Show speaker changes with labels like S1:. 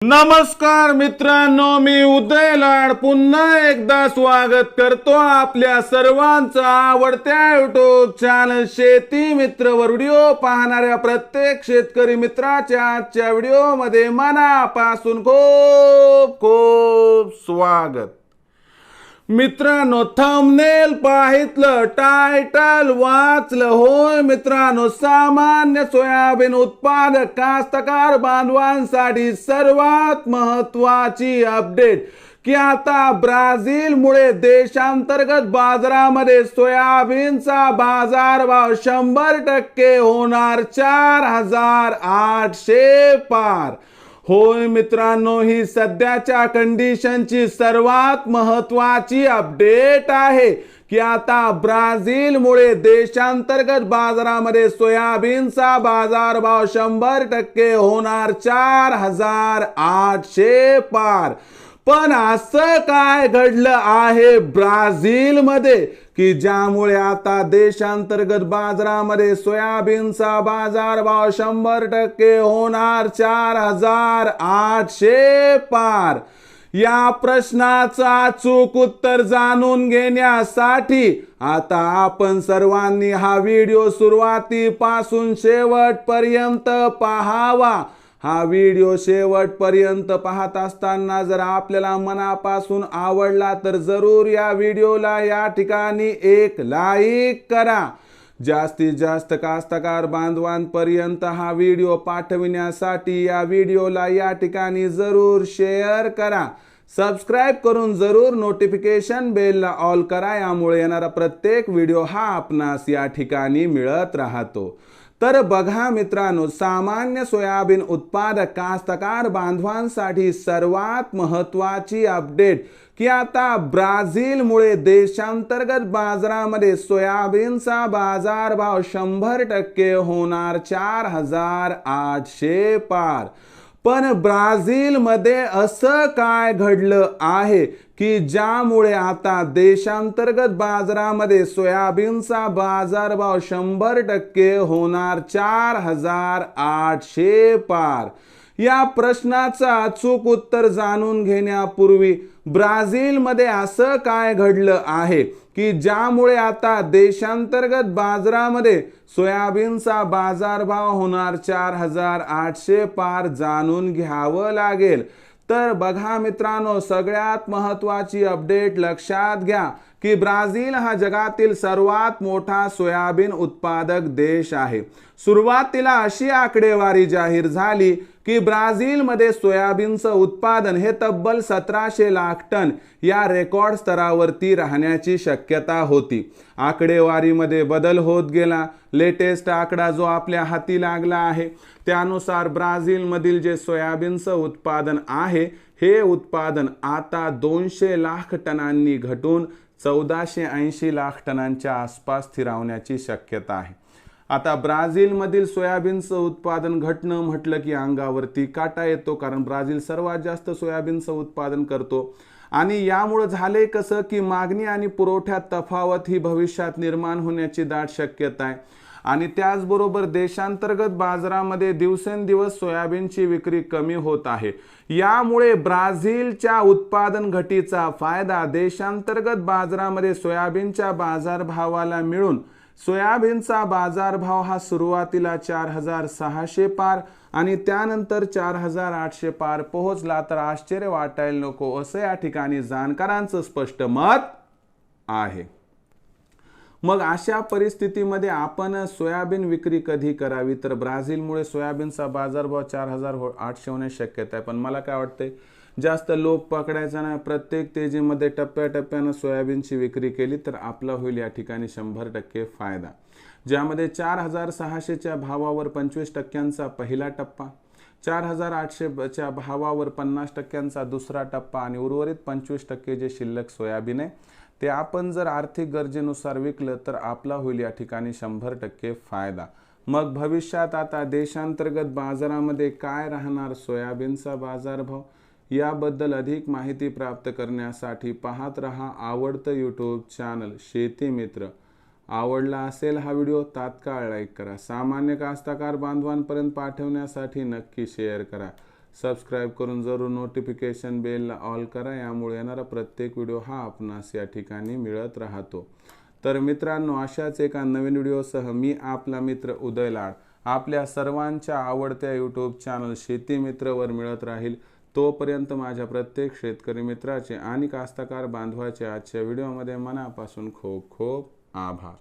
S1: नमस्कार मित्रांनो, मी उदय लाड पुन्हा एकदा स्वागत करतो आपल्या सर्वांचं आवडत्या युट्यूब चॅनल शेती मित्र वर व्हिडिओ पाहणाऱ्या प्रत्येक शेतकरी मित्राच्या आजच्या व्हिडिओमध्ये मनापासून खूप खूप स्वागत. मित्रांनो, थंबनेल पाहितलं, टायटल वाचलं, होय मित्रांनो, सामान्य सोयाबीन उत्पादक कास्तकार बांधवांसाठी सर्वात महत्वाची अपडेट की आता ब्राझीलमुळे देशांतर्गत बाजारामध्ये सोयाबीनचा बाजारभाव 100% होणार 4,800 पार. होय मित्रांनो, ही सध्याच्या कंडिशनची सर्वात महत्वाची अपडेट आहे की आता ब्राझीलमुळे देशांतर्गत बाजारामध्ये सोयाबीनचा बाजारभाव 100% होणार 4,800 पार. पण असं काय घडलं आहे ब्राझीलमध्ये की ज्यामुळे आता देशांतर्गत बाजारामध्ये सोयाबीनचा बाजारभाव 100% होणार 4,800 पार. या प्रश्नाचं अचूक उत्तर जाणून घेण्यासाठी आता आपण सर्वांनी हा व्हिडिओ सुरुवातीपासून शेवटपर्यंत पाहावा. हा व्हिडिओ शेवटपर्यंत पाहत असताना जर आपल्याला मनापासून आवडला तर जरूर या व्हिडिओला या ठिकाणी एक लाईक करा. जास्तीत जास्त कास्तकार बांधवांपर्यंत हा व्हिडिओ पाठविण्यासाठी या व्हिडिओला या ठिकाणी जरूर शेअर करा. सबस्क्राइब करून जरूर नोटिफिकेशन बेलला ऑल करा. यामुळे येणारा प्रत्येक व्हिडिओ हा आपणास या ठिकाणी मिळत राहतो. तर बघा मित्रांनो, सामान्य सोयाबीन उत्पादक कास्तकार बांधवांसाठी सर्वात महत्वाची अपडेट की आता ब्राझीलमुळे देशांतर्गत बाजारामध्ये सोयाबीनचा बाजारभाव 100% होणार 4,800 पार. पण ब्राझीलमध्ये असं काय घडलं आहे की ज्यामुळे आता देशांतर्गत बाजारामध्ये सोयाबीनचा बाजारभाव 100% होणार 4,800 पार. या प्रश्नाचं अचूक उत्तर जाणून घेण्यापूर्वी ब्राझीलमध्ये असं काय घडलं आहे की ज्यामुळे आता देशांतर्गत बाजारामध्ये सोयाबीनचा बाजारभाव होणार 4,800 पार जाणून घ्यावं लागेल. तर बघा मित्रांनो, सगळ्यात महत्वाची अपडेट लक्षात घ्या की ब्राझील हा जगातील सर्वात मोठा सोयाबीन उत्पादक देश आहे. सुरुवातीला अशी आकडेवारी जाहीर झाली की ब्राझीलमध्ये सोयाबीनचं उत्पादन हे तब्बल 1,700 लाख टन या रेकॉर्ड स्तरावरती राहण्याची शक्यता होती. आकडेवारीमध्ये बदल होत गेला. लेटेस्ट आकडा जो आपल्या हाती लागला आहे त्यानुसार ब्राझीलमधील जे सोयाबीनचं उत्पादन आहे हे उत्पादन आता 200 लाख टनांनी घटून 1,480 लाख टनांच्या आसपास स्थिरावण्याची शक्यता आहे. आता ब्राझीलमधील सोयाबीनचं उत्पादन घटणं म्हटलं की अंगावरती काटा येतो, कारण ब्राझील सर्वात जास्त सोयाबीनचं उत्पादन करतो. आणि यामुळे झाले कसं की मागणी आणि पुरवठ्यात तफावत ही भविष्यात निर्माण होण्याची दाट शक्यता आहे. आणि त्याचबरोबर देशांतर्गत बाजारामध्ये दिवसेंदिवस सोयाबीनची विक्री कमी होत आहे. यामुळे ब्राझीलच्या उत्पादन घटीचा फायदा देशांतर्गत बाजारामध्ये सोयाबीनच्या बाजारभावाला मिळून सोयाबीनचा बाजारभाव हा सुरुवातीला 4,600 पार आणि त्यानंतर 4,800 पार पोहोचला तर आश्चर्य वाटायला नको, असं या ठिकाणी जाणकारांचं स्पष्ट मत आहे. मग अशा परिस्थितीमध्ये आपण सोयाबीन विक्री कधी करावी, तर ब्राझीलमुळे सोयाबीनचा बाजारभाव 4,800 होण्याची शक्यता आहे. पण मला काय वाटतंय, जास्त लोभ पकडायचा नाही. प्रत्येक तेजीमध्ये टप्प्याटप्प्यानं सोयाबीनची विक्री केली तर आपला होईल या ठिकाणी 100% फायदा. ज्यामध्ये 4,600च्या भावावर 25% पहिला टप्पा, 4,800च्या भावावर 50% दुसरा टप्पा आणि उर्वरित 25% जे शिल्लक सोयाबीन आहे ते आपण जर आर्थिक गरजेनुसार विकलं तर आपला होईल या ठिकाणी 100% फायदा. मग भविष्यात आता देशांतर्गत बाजारामध्ये काय राहणार सोयाबीनचा बाजारभाव, याबद्दल अधिक माहिती प्राप्त करण्यासाठी पाहत रहा आवडतं यूट्यूब चॅनल शेती मित्र. आवडला असेल हा व्हिडिओ तात्काळ लाईक करा. सामान्य कास्तकार बांधवांपर्यंत पाठवण्यासाठी नक्की शेअर करा. सबस्क्राईब करून जरूर नोटिफिकेशन बेलला ऑल करा, यामुळे येणारा प्रत्येक व्हिडिओ हा आपणास या ठिकाणी मिळत राहतो। तर मित्रांनो, अशाच एका नवीन व्हिडिओसह मी आपला मित्र उदय लाड आपल्या सर्वांच्या आवडत्या यूट्यूब चॅनल शेती मित्रवर मिळत राहील। तोपर्यंत माझ्या प्रत्येक शेतकरी मित्राचे आणि कास्तकार बांधवाचे आजच्या व्हिडिओमध्ये मनापासून खूप खूप आभार।